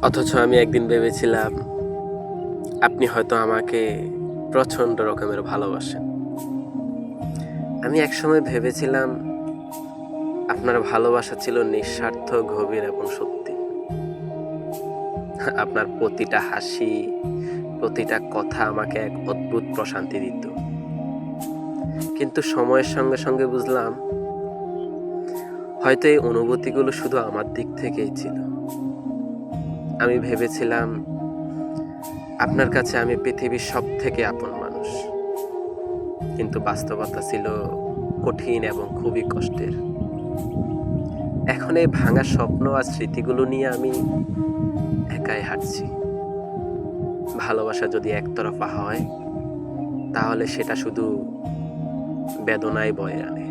অথচ আমি একদিন ভেবেছিলাম আপনি হয়তো আমাকে প্রচণ্ড রকমের ভালোবাসেন। আমি একসময় ভেবেছিলাম আপনার ভালোবাসা ছিল নিঃস্বার্থ, গভীর এবং সত্যি। আপনার প্রতিটা হাসি, প্রতিটা কথা আমাকে এক অদ্ভুত প্রশান্তি দিত। কিন্তু সময়ের সঙ্গে সঙ্গে বুঝলাম হয়তো এই অনুভূতিগুলো শুধু আমার দিক থেকেই ছিল। আমি ভেবেছিলাম আপনার কাছে আমি পৃথিবীর সবথেকে আপন মানুষ। কিন্তু বাস্তবতা ছিল কঠিন এবং খুবই কষ্টের। এখন এই ভাঙা স্বপ্ন আর স্মৃতিগুলো নিয়ে আমি একাই হাঁটছি। ভালোবাসা যদি একতরফা হয় তাহলে সেটা শুধু বেদনাই বয়ে আনে।